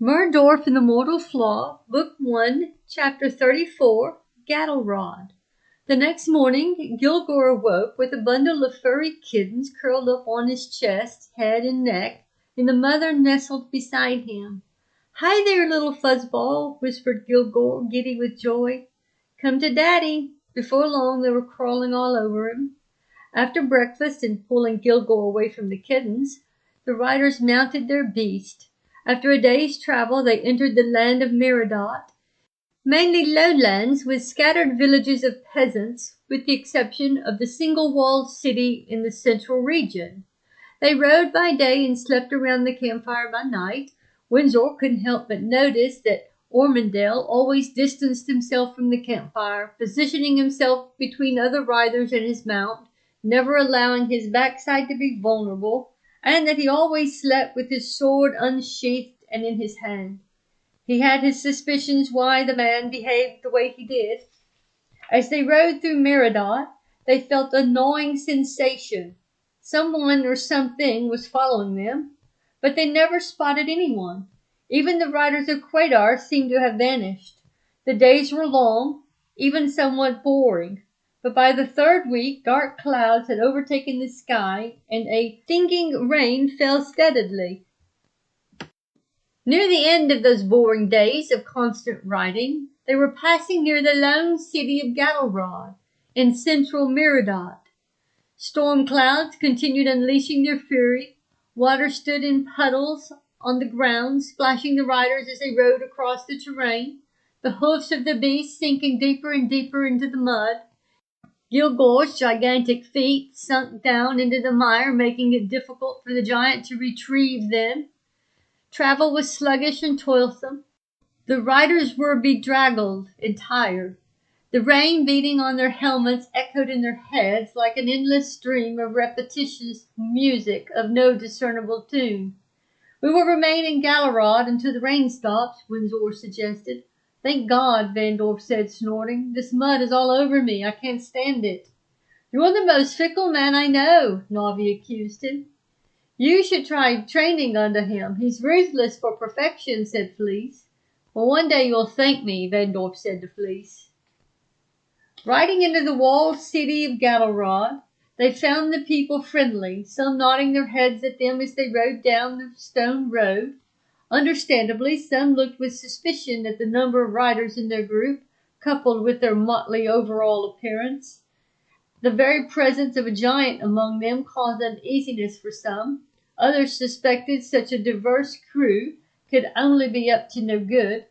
Murdorf and the Mortal Flaw, Book 1, Chapter 34, Gadilrod. The next morning, Gilgor awoke with a bundle of furry kittens curled up on his chest, head, and neck, and the mother nestled beside him. "Hi there, little fuzzball," whispered Gilgor, giddy with joy. "Come to Daddy." Before long, they were crawling all over him. After breakfast and pulling Gilgor away from the kittens, the riders mounted their beast. After a day's travel, they entered the land of Murdorf, mainly lowlands with scattered villages of peasants, with the exception of the single-walled city in the central region. They rode by day and slept around the campfire by night. Windsor couldn't help but notice that Ormondale always distanced himself from the campfire, positioning himself between other riders and his mount, never allowing his backside to be vulnerable, and that he always slept with his sword unsheathed and in his hand. He had his suspicions why the man behaved the way he did. As they rode through Murdorf, they felt a gnawing sensation. Someone or something was following them, but they never spotted anyone. Even the riders of Quadar seemed to have vanished. The days were long, even somewhat boring. But by the third week, dark clouds had overtaken the sky, and a stinging rain fell steadily. Near the end of those boring days of constant riding, they were passing near the lone city of Gadilrod, in central Murdorf. Storm clouds continued unleashing their fury. Water stood in puddles on the ground, splashing the riders as they rode across the terrain, the hoofs of the beasts sinking deeper and deeper into the mud. Gilgor's gigantic feet sunk down into the mire, making it difficult for the giant to retrieve them. Travel was sluggish and toilsome. The riders were bedraggled and tired. The rain beating on their helmets echoed in their heads like an endless stream of repetitious music of no discernible tune. "We will remain in Gadilrod until the rain stops," Windsor suggested. "Thank God," Vandorf said, snorting. "This mud is all over me. I can't stand it." "You're the most fickle man I know," Navi accused him. "You should try training under him. He's ruthless for perfection," said Fleece. "Well, one day you'll thank me," Vandorf said to Fleece. Riding into the walled city of Gadilrod, they found the people friendly, some nodding their heads at them as they rode down the stone road. Understandably, some looked with suspicion at the number of riders in their group, coupled with their motley overall appearance. The very presence of a giant among them caused uneasiness for some. Others suspected such a diverse crew could only be up to no good.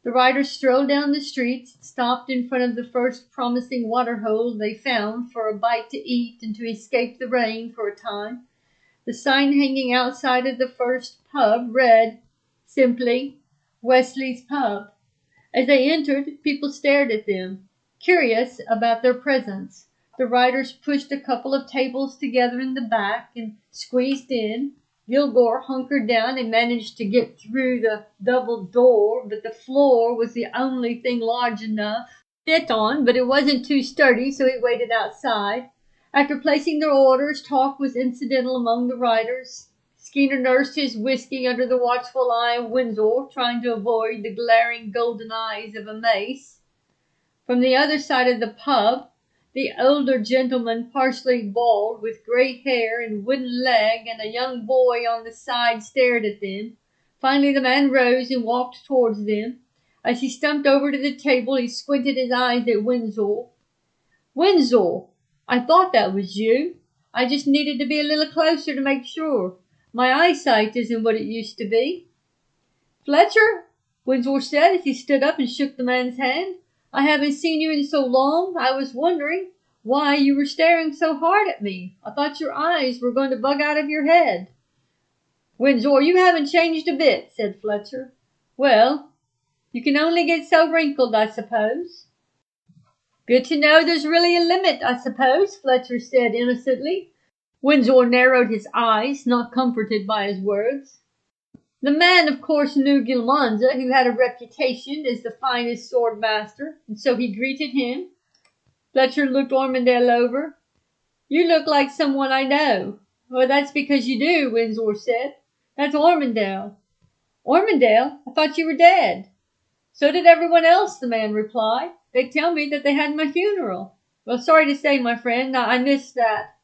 The riders strolled down the streets, stopped in front of the first promising waterhole they found for a bite to eat and to escape the rain for a time. The sign hanging outside of the first pub read simply, "Wesley's Pub." As they entered, people stared at them, curious about their presence. The riders pushed a couple of tables together in the back and squeezed in. Gilgor hunkered down and managed to get through the double door, but the floor was the only thing large enough to sit on, but it wasn't too sturdy, so he waited outside. After placing their orders, talk was incidental among the riders. Skeeter nursed his whiskey under the watchful eye of Windsor, trying to avoid the glaring golden eyes of a mace. From the other side of the pub, the older gentleman, partially bald, with gray hair and wooden leg, and a young boy on the side stared at them. Finally the man rose and walked towards them. As he stumped over to the table, he squinted his eyes at Windsor. "Windsor, I thought that was you. I just needed to be a little closer to make sure. My eyesight isn't what it used to be." "Fletcher," Windsor said as he stood up and shook the man's hand. "I haven't seen you in so long. I was wondering why you were staring so hard at me. I thought your eyes were going to bug out of your head." "Windsor, you haven't changed a bit," said Fletcher. "Well, you can only get so wrinkled, I suppose." "Good to know there's really a limit, I suppose," Fletcher said innocently. Windsor narrowed his eyes, not comforted by his words. The man, of course, knew Gilmanza, who had a reputation as the finest sword master, and so he greeted him. Fletcher looked Ormondale over. "You look like someone I know." "Well, that's because you do," Windsor said. "That's Ormondale." Ormondale, I thought you were dead. So did everyone else, the man replied. They tell me that they had my funeral. Well, sorry to say, my friend, I missed that.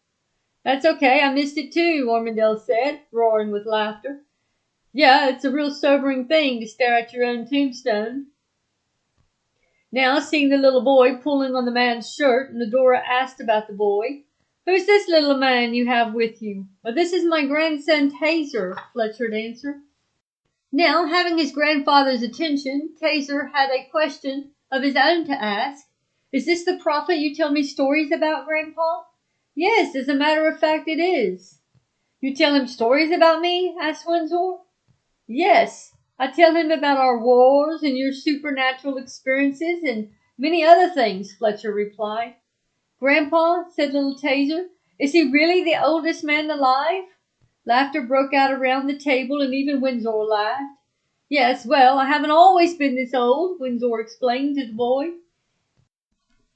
That's okay, I missed it too, Ormondale said, roaring with laughter. Yeah, it's a real sobering thing to stare at your own tombstone. Now, seeing the little boy pulling on the man's shirt, Nadora asked about the boy. Who's this little man you have with you? Well, this is my grandson Taser, Fletcher answered. Now, having his grandfather's attention, Taser had a question of his own to ask. Is this the prophet you tell me stories about, Grandpa? Yes, as a matter of fact, it is. You tell him stories about me? Asked Windsor. Yes, I tell him about our wars and your supernatural experiences and many other things, Fletcher replied. Grandpa, said little Taser, is he really the oldest man alive? Laughter broke out around the table, and even Windsor laughed. Yes, well, I haven't always been this old, Windsor explained to the boy.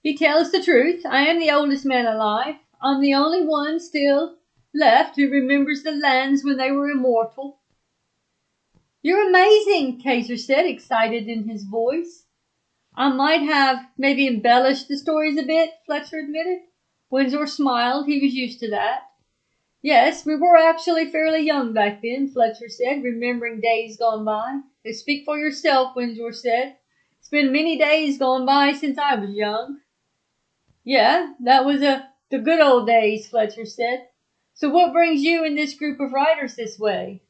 He tells the truth. I am the oldest man alive. I'm the only one still left who remembers the lands when they were immortal. You're amazing, Taser said, excited in his voice. I might have maybe embellished the stories a bit, Fletcher admitted. Windsor smiled. He was used to that. Yes, we were actually fairly young back then, Fletcher said, remembering days gone by. Speak for yourself, Windsor said. It's been many days gone by since I was young. Yeah, that was the good old days, Fletcher said. So what brings you and this group of riders this way?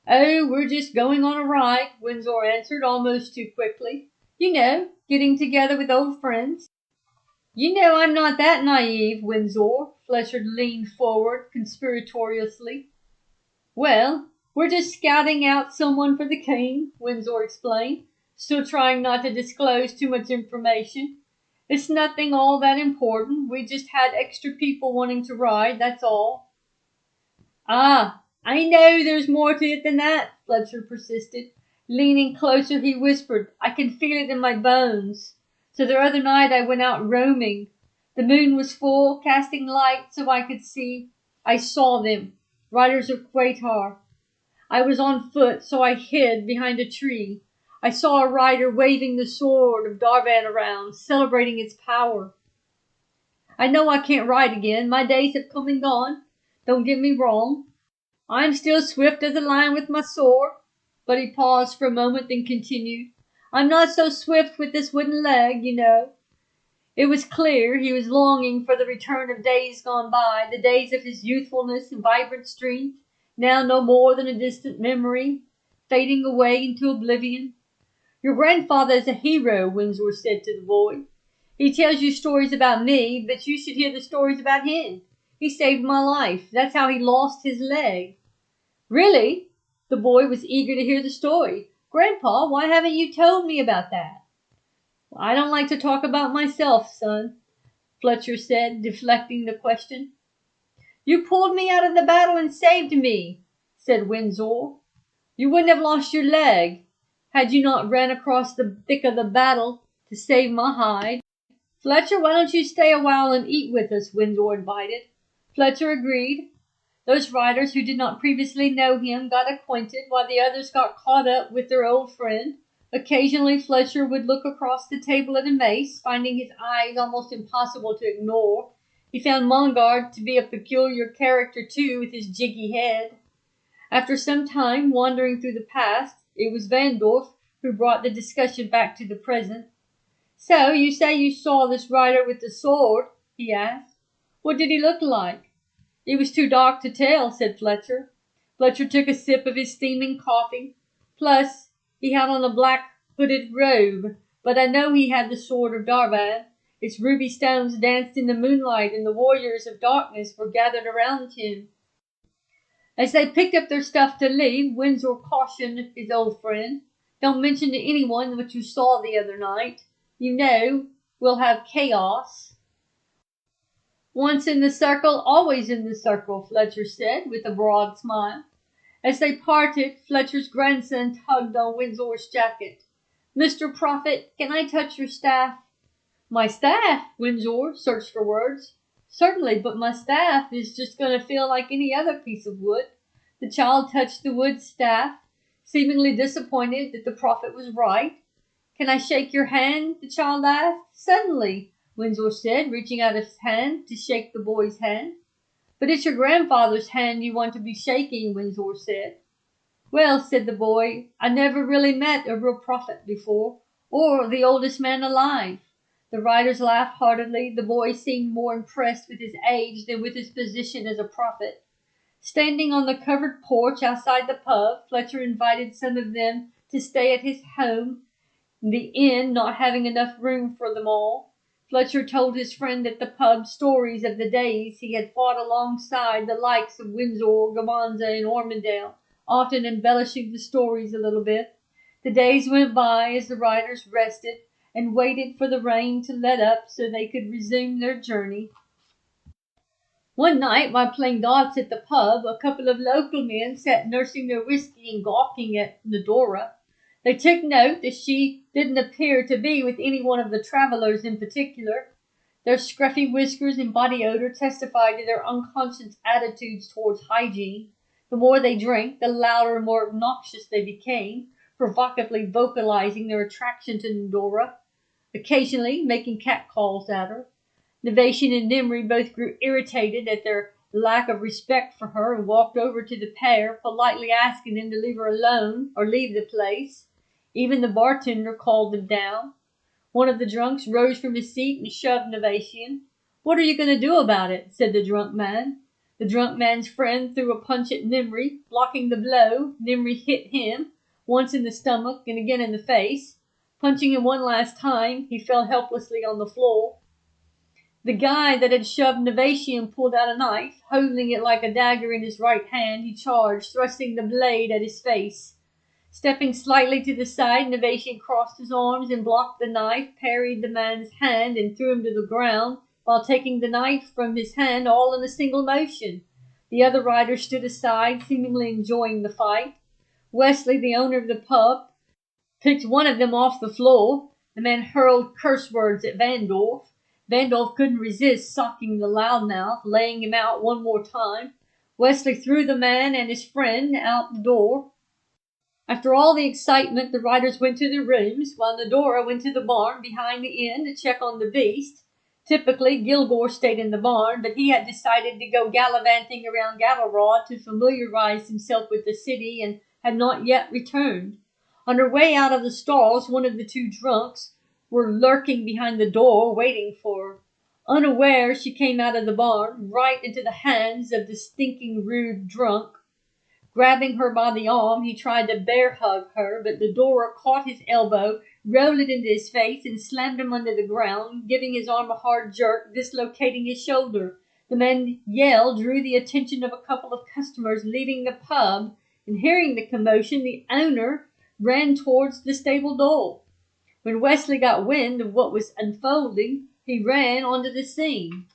Oh, we're just going on a ride, Windsor answered almost too quickly. You know, getting together with old friends. You know I'm not that naive, Windsor, Fletcher leaned forward conspiratoriously. Well, we're just scouting out someone for the king, Windsor explained, still trying not to disclose too much information. It's nothing all that important. We just had extra people wanting to ride, that's all. Ah, I know there's more to it than that, Fletcher persisted. Leaning closer, he whispered, I can feel it in my bones. So the other night I went out roaming. The moon was full, casting light so I could see. I saw them, riders of Quatar. I was on foot, so I hid behind a tree. I saw a rider waving the sword of Darvan around, celebrating its power. I know I can't ride again. My days have come and gone. Don't get me wrong. I'm still swift as a lion with my sword. But he paused for a moment, then continued. I'm not so swift with this wooden leg, you know. It was clear he was longing for the return of days gone by, the days of his youthfulness and vibrant strength, now no more than a distant memory, fading away into oblivion. Your grandfather is a hero, Windsor said to the boy. He tells you stories about me, but you should hear the stories about him. He saved my life. That's how he lost his leg. Really? The boy was eager to hear the story. Grandpa, why haven't you told me about that? I don't like to talk about myself, son, Fletcher said, deflecting the question. You pulled me out of the battle and saved me, said Windsor. You wouldn't have lost your leg had you not ran across the thick of the battle to save my hide. Fletcher, why don't you stay a while and eat with us, Windsor invited. Fletcher agreed. Those riders who did not previously know him got acquainted, while the others got caught up with their old friend. Occasionally Fletcher would look across the table at a mace, finding his eyes almost impossible to ignore. He found Mongard to be a peculiar character, too, with his jiggy head. After some time wandering through the past, it was Vandorf who brought the discussion back to the present. So, you say you saw this rider with the sword? He asked. What did he look like? It was too dark to tell, said Fletcher. Fletcher took a sip of his steaming coffee. Plus, he had on a black hooded robe, but I know he had the sword of Darvan. Its ruby stones danced in the moonlight, and the warriors of darkness were gathered around him. As they picked up their stuff to leave, Windsor cautioned his old friend, Don't mention to anyone what you saw the other night. You know, we'll have chaos. Once in the circle, always in the circle, Fletcher said, with a broad smile. As they parted, Fletcher's grandson tugged on Windsor's jacket. Mr. Prophet, can I touch your staff? My staff? Windsor searched for words. Certainly, but my staff is just going to feel like any other piece of wood. The child touched the wood staff. seemingly disappointed that the prophet was right. "Can I shake your hand?" the child asked. "Certainly," Windsor said, reaching out his hand to shake the boy's hand. "But it's your grandfather's hand you want to be shaking," Windsor said. "Well," said the boy, "I never really met a real prophet before, or the oldest man alive." The riders laughed heartily. The boy seemed more impressed with his age than with his position as a prophet. Standing on the covered porch outside the pub, Fletcher invited some of them to stay at his home, the inn not having enough room for them all. Fletcher told his friend at the pub stories of the days he had fought alongside the likes of Windsor, Gabanza, and Ormondale, often embellishing the stories a little bit. The days went by as the riders rested and waited for the rain to let up so they could resume their journey. One night, while playing darts at the pub, a couple of local men sat nursing their whiskey and gawking at Nadora. They took note that she didn't appear to be with any one of the travelers in particular. Their scruffy whiskers and body odor testified to their unconscious attitudes towards hygiene. The more they drank, the louder and more obnoxious they became, provocatively vocalizing their attraction to Nadora, occasionally making catcalls at her. Nevation and Nimri both grew irritated at their lack of respect for her and walked over to the pair, politely asking them to leave her alone or leave the place. Even the bartender called them down. One of the drunks rose from his seat and shoved Nevation. "What are you going to do about it?" said the drunk man. The drunk man's friend threw a punch at Nimri. Blocking the blow, Nimri hit him, once in the stomach and again in the face. Punching him one last time, he fell helplessly on the floor. The guy that had shoved Nevation pulled out a knife. Holding it like a dagger in his right hand, he charged, thrusting the blade at his face. Stepping slightly to the side, Nevation crossed his arms and blocked the knife, parried the man's hand, and threw him to the ground, while taking the knife from his hand all in a single motion. The other riders stood aside, seemingly enjoying the fight. Wesley, the owner of the pub, picked one of them off the floor. The man hurled curse words at Vandorf. Vandorf couldn't resist socking the loudmouth, laying him out one more time. Wesley threw the man and his friend out the door. After all the excitement, the riders went to their rooms, while Nadora went to the barn behind the inn to check on the beast. Typically, Gilgore stayed in the barn, but he had decided to go gallivanting around Gadilrod to familiarize himself with the city and had not yet returned. On her way out of the stalls, one of the two drunks were lurking behind the door, waiting for her. Unaware, she came out of the barn, right into the hands of the stinking rude drunk. Grabbing her by the arm, he tried to bear hug her, but Nadora caught his elbow, rolled it into his face, and slammed him under the ground, giving his arm a hard jerk, dislocating his shoulder. The man yelled, drew the attention of a couple of customers leaving the pub, and hearing the commotion, the owner ran towards the stable door. When Wesley got wind of what was unfolding, he ran onto the scene.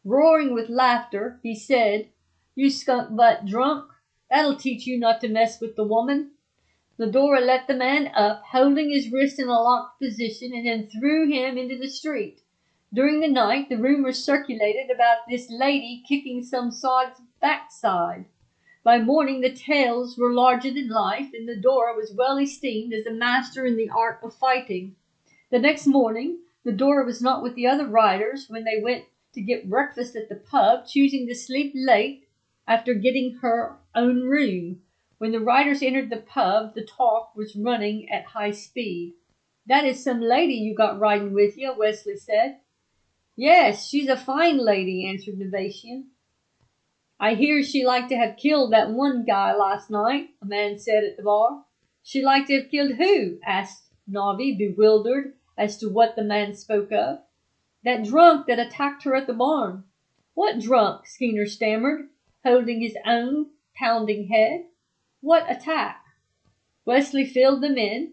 Roaring with laughter, he said, "You skunk butt drunk, that'll teach you not to mess with the woman." Nadora let the man up, holding his wrist in a locked position, and then threw him into the street. During the night, the rumors circulated about this lady kicking some sod's backside. By morning, the tales were larger than life, and Nadora was well esteemed as a master in the art of fighting. The next morning, Nadora was not with the other riders when they went to get breakfast at the pub, choosing to sleep late after getting her own room. When the riders entered the pub, the talk was running at high speed. "That is some lady you got riding with you," Wesley said. "Yes, she's a fine lady," answered Nevation. "I hear she like to have killed that one guy last night," a man said at the bar. "She like to have killed who?" asked Nobby, bewildered as to what the man spoke of. "That drunk that attacked her at the barn." "What drunk?" Skinner stammered, holding his own pounding head. "What attack?" Wesley filled them in.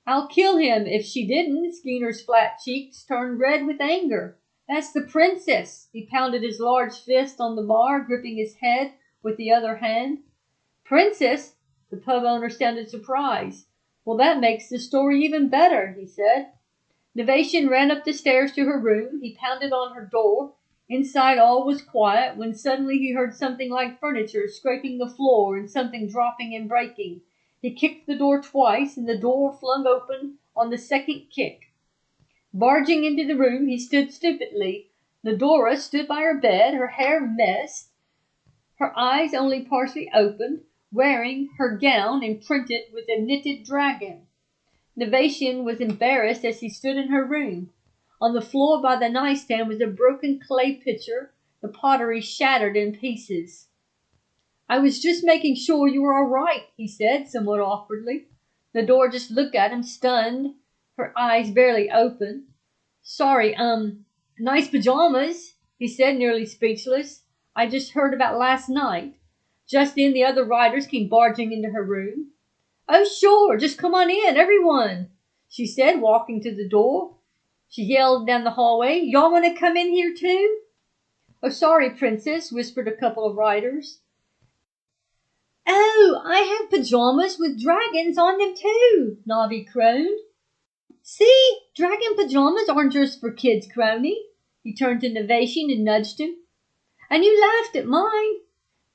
"I'll kill him if she didn't." Skinner's flat cheeks turned red with anger. "That's the princess." He pounded his large fist on the bar, gripping his head with the other hand. "Princess?" The pub owner sounded surprised. "Well, that makes the story even better," he said. Nevation ran up the stairs to her room. He pounded on her door. Inside all was quiet, when suddenly he heard something like furniture scraping the floor and something dropping and breaking. He kicked the door twice, and the door flung open on the second kick. Barging into the room, he stood stupidly. Nadora stood by her bed, her hair messed, her eyes only partially opened, wearing her gown imprinted with a knitted dragon. Novatian was embarrassed as he stood in her room. On the floor by the nightstand was a broken clay pitcher, the pottery shattered in pieces. "I was just making sure you were all right," he said, somewhat awkwardly. Nadora just looked at him, stunned, her eyes barely open. "Sorry, nice pajamas," he said, nearly speechless. "I just heard about last night." Just then the other riders came barging into her room. "Oh, sure, just come on in, everyone," she said, walking to the door. She yelled down the hallway, "Y'all want to come in here too?" "Oh, sorry, Princess," whispered a couple of riders. "Oh, I have pajamas with dragons on them too," Navi crooned. "See, dragon pajamas aren't just for kids, crony." He turned to Novatian and nudged him. "And you laughed at mine."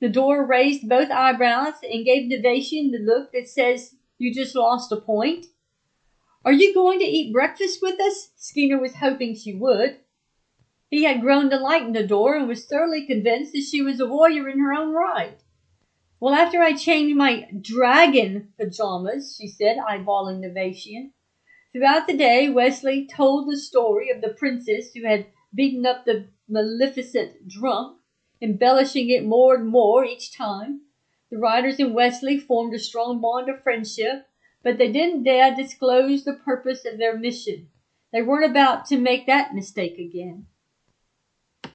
Nadora raised both eyebrows and gave Novatian the look that says, "You just lost a point." "Are you going to eat breakfast with us?" Skeeter was hoping she would. He had grown to like Nadora and was thoroughly convinced that she was a warrior in her own right. "Well, after I change my dragon pajamas," she said, eyeballing Novatian. Throughout the day, Wesley told the story of the princess who had beaten up the maleficent drunk, embellishing it more and more each time. The riders and Wesley formed a strong bond of friendship, but they didn't dare disclose the purpose of their mission. They weren't about to make that mistake again.